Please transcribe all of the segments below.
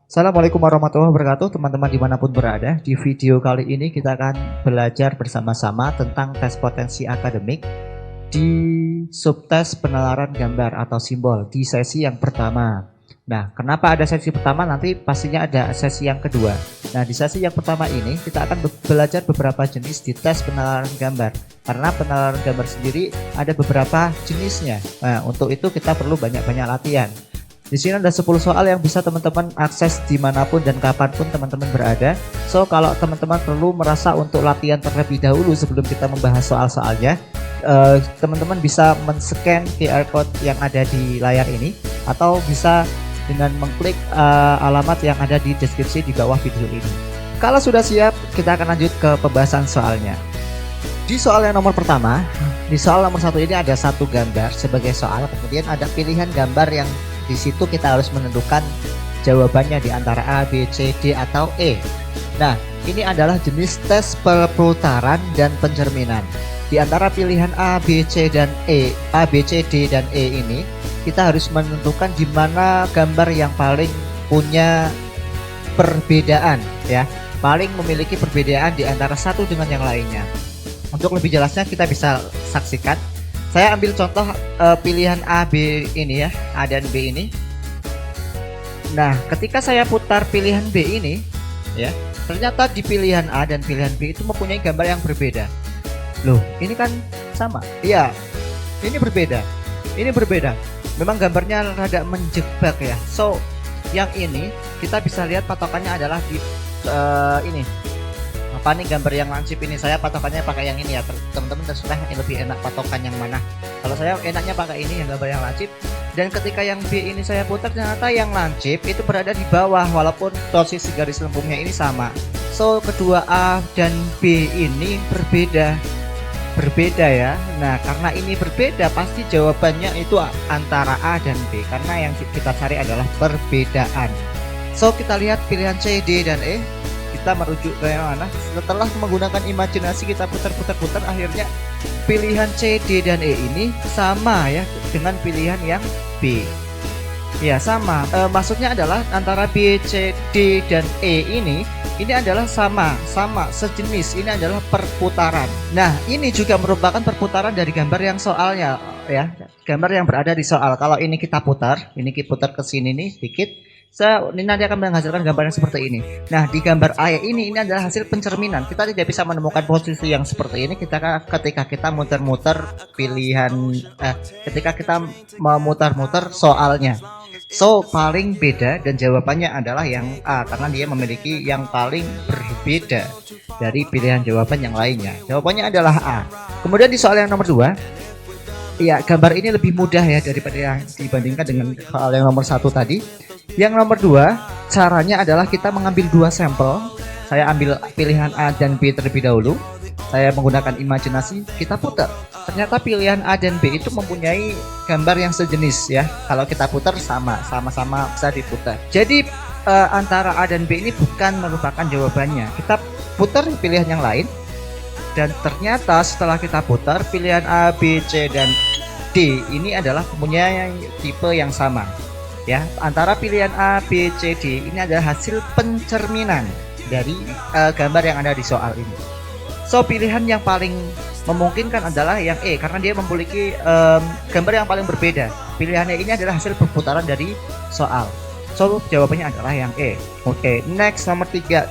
Assalamualaikum warahmatullahi wabarakatuh, teman-teman dimanapun berada. Di video kali ini kita akan belajar bersama-sama tentang tes potensi akademik di subtes penalaran gambar atau simbol di sesi yang pertama. Nah, kenapa ada sesi pertama? Nanti pastinya ada sesi yang kedua. Nah, di sesi yang pertama ini kita akan belajar beberapa jenis di tes penalaran gambar. Karena penalaran gambar sendiri ada beberapa jenisnya. Nah, untuk itu kita perlu banyak-banyak latihan. Di sini ada 10 soal yang bisa teman-teman akses dimanapun dan kapanpun teman-teman berada. So, kalau teman-teman perlu merasa untuk latihan terlebih dahulu sebelum kita membahas soal-soalnya, teman-teman bisa men-scan QR code yang ada di layar ini, atau bisa dengan mengklik alamat yang ada di deskripsi di bawah video ini. Kalau sudah siap, kita akan lanjut ke pembahasan soalnya. Di soal yang nomor pertama, di soal nomor 1 ini ada satu gambar sebagai soal, kemudian ada pilihan gambar yang di situ kita harus menentukan jawabannya di antara A, B, C, D, atau E. Nah, ini adalah jenis tes perputaran dan pencerminan. Di antara pilihan A, B, C, dan E, A, B, C, D, dan E ini, kita harus menentukan di mana gambar yang paling punya perbedaan, ya, paling memiliki perbedaan di antara satu dengan yang lainnya. Untuk lebih jelasnya kita bisa saksikan. Saya ambil contoh pilihan A, B ini ya, A dan B ini. Nah, ketika saya putar pilihan B ini, ya, ternyata di pilihan A dan pilihan B itu mempunyai gambar yang berbeda. Loh, ini kan sama. Iya, ini berbeda. Ini berbeda. Memang gambarnya rada menjebak ya. So, yang ini kita bisa lihat patokannya adalah di ini. Apa nih gambar yang lancip ini? Saya patokannya pakai yang ini ya, teman-teman terserah yang lebih enak patokan yang mana. Kalau saya enaknya pakai ini yang gambar yang lancip. Dan ketika yang B ini saya putar, ternyata yang lancip itu berada di bawah walaupun posisi garis lengkungnya ini sama. So, kedua A dan B ini berbeda ya. Nah, karena ini berbeda, pasti jawabannya itu antara A dan B, karena yang kita cari adalah perbedaan. So, kita lihat pilihan C, D, dan E. Kita merujuk ke yang mana? Setelah menggunakan imajinasi kita putar-putar, akhirnya pilihan C, D, dan E ini sama ya dengan pilihan yang B. Ya, sama. Maksudnya adalah antara B, C, D, dan E ini adalah sama sejenis. Ini adalah perputaran. Nah, ini juga merupakan perputaran dari gambar yang soalnya ya. Gambar yang berada di soal. Kalau ini kita putar, ke sini nih sedikit. Ini nanti akan menghasilkan gambar yang seperti ini. Nah, di gambar A ini adalah hasil pencerminan. Kita tidak bisa menemukan posisi yang seperti ini ketika kita muter-muter pilihan, ketika kita memutar-mutar soalnya. So, paling beda dan jawabannya adalah yang A, karena dia memiliki yang paling berbeda dari pilihan jawaban yang lainnya. Jawabannya adalah A. Kemudian di soal yang nomor 2, ya, gambar ini lebih mudah ya daripada yang dibandingkan dengan soal yang nomor 1 tadi. Yang nomor 2, caranya adalah kita mengambil 2 sampel. Saya ambil pilihan A dan B terlebih dahulu. Saya menggunakan imajinasi, kita putar. Ternyata pilihan A dan B itu mempunyai gambar yang sejenis ya. Kalau kita putar sama-sama bisa diputar. Jadi antara A dan B ini bukan merupakan jawabannya. Kita putar pilihan yang lain. Dan ternyata setelah kita putar pilihan A, B, C, dan D ini adalah mempunyai tipe yang sama. Ya, antara pilihan A, B, C, D ini adalah hasil pencerminan dari gambar yang ada di soal ini. So, pilihan yang paling memungkinkan adalah yang E, karena dia memiliki gambar yang paling berbeda. Pilihannya ini adalah hasil perputaran dari soal. So, jawabannya adalah yang E. Oke, next nomor 3.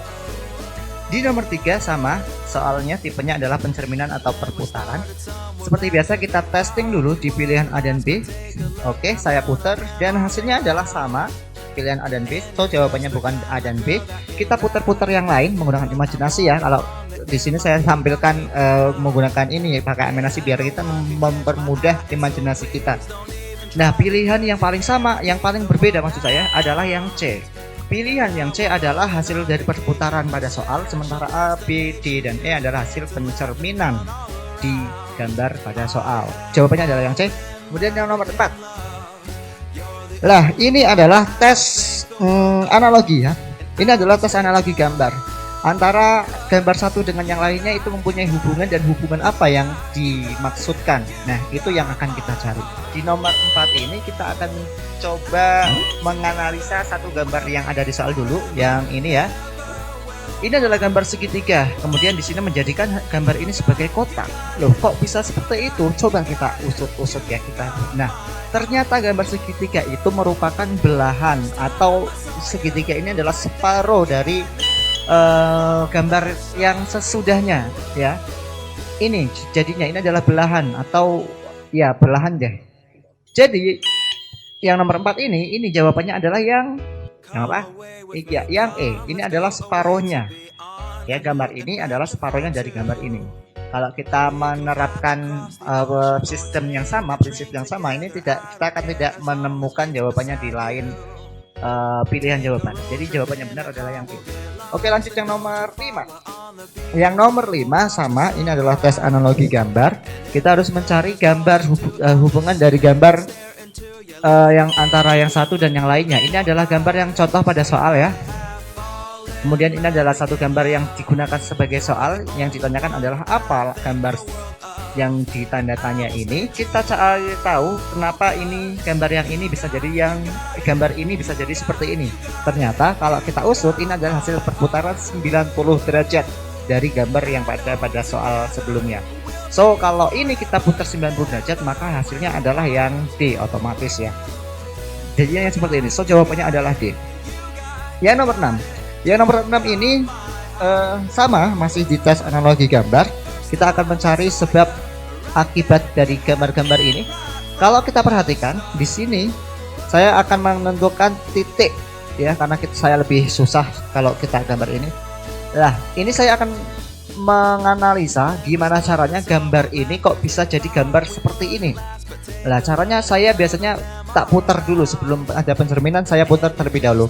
Di nomor 3 sama, soalnya tipenya adalah pencerminan atau perputaran. Seperti biasa kita testing dulu di pilihan A dan B. Oke, saya putar dan hasilnya adalah sama, pilihan A dan B. So, jawabannya bukan A dan B. Kita putar-putar yang lain menggunakan imajinasi ya. Kalau di sini saya tampilkan menggunakan ini pakai animasi biar kita mempermudah imajinasi kita. Nah, pilihan yang paling sama, yang paling berbeda maksud saya adalah yang C. Pilihan yang C adalah hasil dari perputaran pada soal, sementara A, B, D, dan E adalah hasil pencerminan di gambar pada soal. Jawabannya adalah yang C. Kemudian yang nomor 4. Lah, ini adalah tes analogi ya. Ini adalah tes analogi gambar. Antara gambar satu dengan yang lainnya itu mempunyai hubungan, dan hubungan apa yang dimaksudkan. Nah, itu yang akan kita cari. di nomor 4 ini kita akan coba menganalisa satu gambar yang ada di soal dulu, yang ini ya. Ini adalah gambar segitiga, kemudian di sini menjadikan gambar ini sebagai kotak. Loh, kok bisa seperti itu? Coba kita usut-usut ya kita. Nah, ternyata gambar segitiga itu merupakan belahan, atau segitiga ini adalah separuh dari gambar yang sesudahnya ya. Ini jadinya ini adalah belahan, atau ya belahan deh. Jadi yang nomor 4 ini jawabannya adalah yang apa? Ya, yang E. Ini adalah separuhnya. Ya, gambar ini adalah separuhnya dari gambar ini. Kalau kita menerapkan sistem yang sama, prinsip yang sama, ini kita akan tidak menemukan jawabannya di lain pilihan jawaban. Jadi jawabannya benar adalah yang E. Oke, lanjut yang nomor 5. Yang nomor 5 sama, ini adalah tes analogi gambar. Kita harus mencari gambar hubungan dari gambar yang antara yang satu dan yang lainnya. Ini adalah gambar yang contoh pada soal ya. Kemudian ini adalah satu gambar yang digunakan sebagai soal. Yang ditanyakan adalah apa gambar yang ditanda tanya ini. Kita cari tahu kenapa ini gambar yang ini bisa jadi gambar ini bisa jadi seperti ini. Ternyata kalau kita usut, ini adalah hasil perputaran 90 derajat dari gambar yang pada soal sebelumnya. So, kalau ini kita putar 90 derajat, maka hasilnya adalah yang D otomatis ya. Jadinya yang seperti ini. So, jawabannya adalah D. Yang nomor 6. Yang nomor 6 ini sama, masih di tes analogi gambar. Kita akan mencari sebab akibat dari gambar-gambar ini. Kalau kita perhatikan di sini, saya akan menentukan titik ya, karena saya lebih susah kalau kita gambar ini. Nah, ini saya akan menganalisa gimana caranya gambar ini kok bisa jadi gambar seperti ini. Nah, caranya saya biasanya tak putar dulu sebelum ada pencerminan, saya putar terlebih dahulu.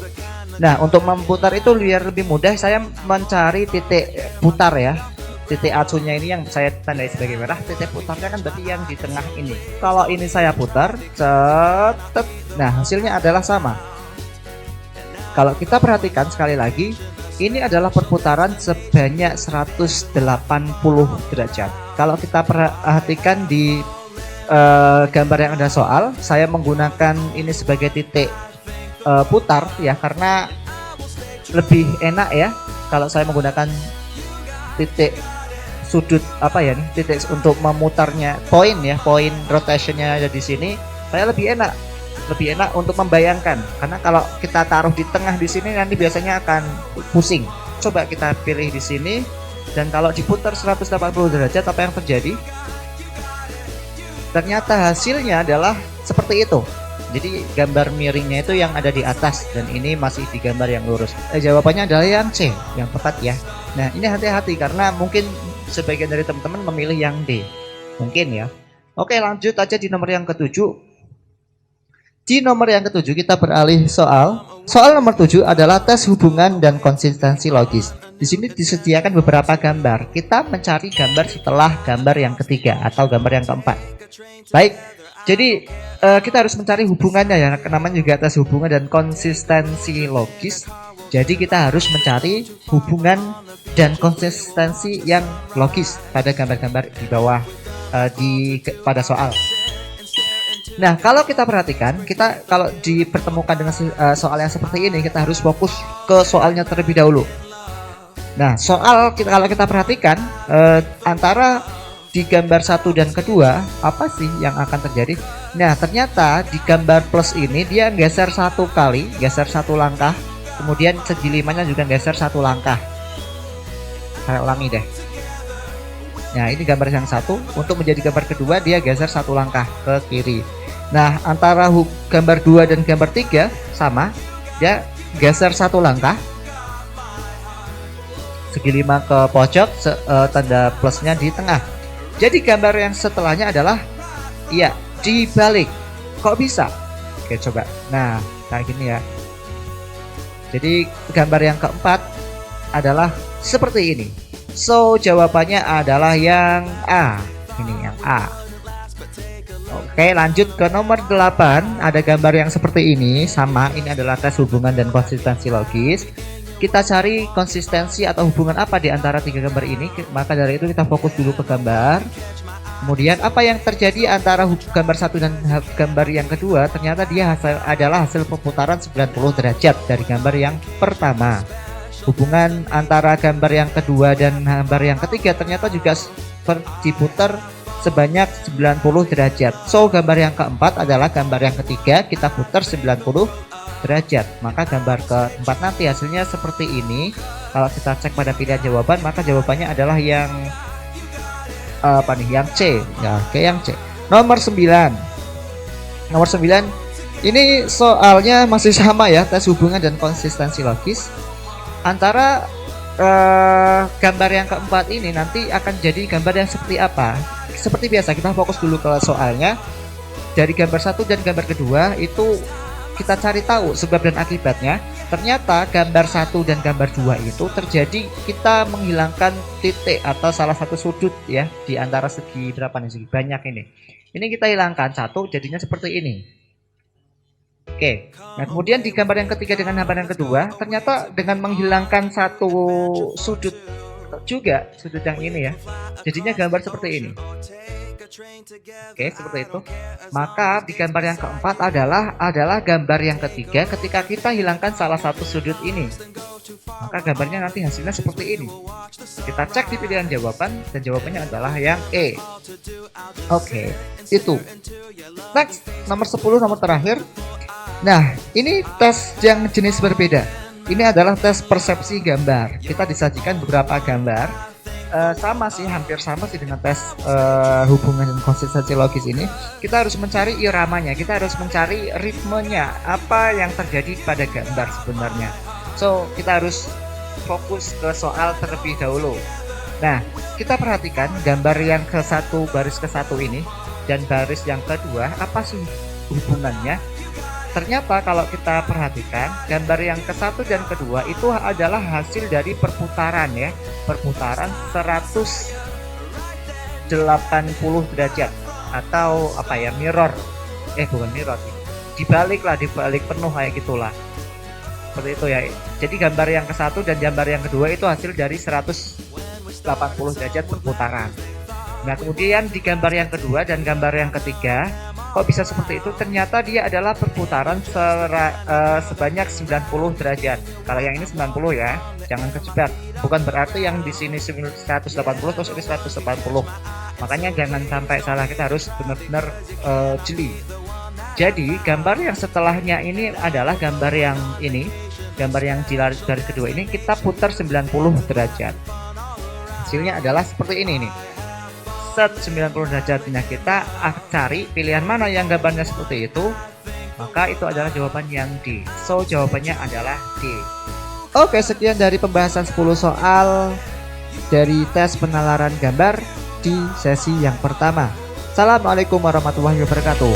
Nah, untuk memutar itu biar lebih mudah, saya mencari titik putar ya. Titik acunya ini yang saya tandai sebagai merah, titik putarnya kan berarti yang di tengah ini. Kalau ini saya putar, cetet. Nah, hasilnya adalah sama. Kalau kita perhatikan sekali lagi, ini adalah perputaran sebanyak 180 derajat. Kalau kita perhatikan di gambar yang ada soal, saya menggunakan ini sebagai titik putar ya, karena lebih enak ya kalau saya menggunakan titik sudut apa ya nih, titik untuk memutarnya, poin ya, poin rotationnya ada di sini. Saya lebih enak untuk membayangkan, karena kalau kita taruh di tengah di sini nanti biasanya akan pusing. Coba kita pilih di sini, dan kalau diputar 180 derajat apa yang terjadi? Ternyata hasilnya adalah seperti itu. Jadi gambar miringnya itu yang ada di atas, dan ini masih di gambar yang lurus. Jawabannya adalah yang C, yang tepat ya. Nah, ini hati-hati karena mungkin sebagian dari teman-teman memilih yang D, mungkin ya. Oke, lanjut aja di nomor yang ketujuh. Di nomor yang ketujuh kita beralih soal. Soal nomor 7 adalah tes hubungan dan konsistensi logis. Di sini disediakan beberapa gambar. Kita mencari gambar setelah gambar yang ketiga atau gambar yang keempat. Baik, jadi kita harus mencari hubungannya ya. Namanya juga tes hubungan dan konsistensi logis. Jadi kita harus mencari hubungan dan konsistensi yang logis pada gambar-gambar di bawah pada soal. Nah, kalau kita perhatikan, kita kalau dipertemukan dengan soal yang seperti ini, kita harus fokus ke soalnya terlebih dahulu. Nah, kalau kita perhatikan antara di gambar 1 dan kedua, apa sih yang akan terjadi? Nah, ternyata di gambar plus ini dia geser satu kali, geser satu langkah, kemudian segi limanya juga geser satu langkah. Saya ulangi deh. Nah, ini gambar yang satu, untuk menjadi gambar kedua dia geser satu langkah ke kiri. Nah, antara gambar 2 dan gambar 3 sama, dia geser satu langkah, segi 5 ke pojok, tanda plusnya di tengah. Jadi gambar yang setelahnya adalah iya dibalik. Kok bisa? Oke, coba. Nah, kayak gini ya. Jadi gambar yang keempat adalah seperti ini. So, jawabannya adalah yang A. Ini yang A. Oke, lanjut ke nomor 8. Ada gambar yang seperti ini, sama. Ini adalah tes hubungan dan konsistensi logis. Kita cari konsistensi atau hubungan apa di antara tiga gambar ini. Maka dari itu kita fokus dulu ke gambar. Kemudian apa yang terjadi antara gambar satu dan gambar yang kedua? Ternyata dia adalah hasil perputaran 90 derajat dari gambar yang pertama. Hubungan antara gambar yang kedua dan gambar yang ketiga ternyata juga diputar sebanyak 90 derajat. So gambar yang keempat adalah gambar yang ketiga, kita putar 90 derajat. Maka gambar keempat nanti hasilnya seperti ini. Kalau kita cek pada pilihan jawaban, maka jawabannya adalah yang apa nih, yang C ya, oke, yang C. Nomor 9 ini soalnya masih sama ya, tes hubungan dan konsistensi logis antara gambar yang keempat ini nanti akan jadi gambar yang seperti apa. Seperti biasa kita fokus dulu ke soalnya. Dari gambar satu dan gambar kedua itu kita cari tahu sebab dan akibatnya. Ternyata gambar satu dan gambar dua itu terjadi kita menghilangkan titik atau salah satu sudut ya di antara segi berapa nih, segi banyak ini. Ini kita hilangkan satu, jadinya seperti ini. Oke, nah kemudian di gambar yang ketiga dengan gambar yang kedua ternyata dengan menghilangkan satu sudut juga, sudut yang ini ya, jadinya gambar seperti ini. Oke, seperti itu. Maka di gambar yang keempat adalah gambar yang ketiga ketika kita hilangkan salah satu sudut ini. Maka gambarnya nanti hasilnya seperti ini. Kita cek di pilihan jawaban dan jawabannya adalah yang E. Oke, itu. Next, nomor 10, nomor terakhir. Nah, ini tes yang jenis berbeda. Ini adalah tes persepsi gambar. Kita disajikan beberapa gambar. Sama sih, hampir sama sih dengan tes hubungan dan konsistensi logis ini. Kita harus mencari iramanya, kita harus mencari ritmenya, apa yang terjadi pada gambar sebenarnya. So, kita harus fokus ke soal terlebih dahulu. Nah, kita perhatikan gambar yang ke satu, baris ke satu ini dan baris yang kedua, apa sih hubungannya? Ternyata kalau kita perhatikan gambar yang ke satu dan kedua itu adalah hasil dari perputaran ya, perputaran 180 derajat atau apa ya, mirror, bukan mirror, dibalik penuh kayak gitulah, seperti itu ya. Jadi gambar yang ke satu dan gambar yang kedua itu hasil dari 180 derajat perputaran. Nah kemudian di gambar yang kedua dan gambar yang ketiga, kok bisa seperti itu? Ternyata dia adalah perputaran sebanyak 90 derajat. Kalau yang ini 90 ya, jangan kejebak. Bukan berarti yang di sini 180 terus ini 180. Makanya jangan sampai salah, kita harus benar-benar jeli. Jadi gambar yang setelahnya ini adalah gambar yang ini, gambar yang di garis kedua ini kita putar 90 derajat. Hasilnya adalah seperti ini nih. 90 derajatnya kita cari pilihan mana yang gambarnya seperti itu, maka itu adalah jawaban yang D. So jawabannya adalah D. Oke, sekian dari pembahasan 10 soal dari tes penalaran gambar di sesi yang pertama. Assalamualaikum warahmatullahi wabarakatuh.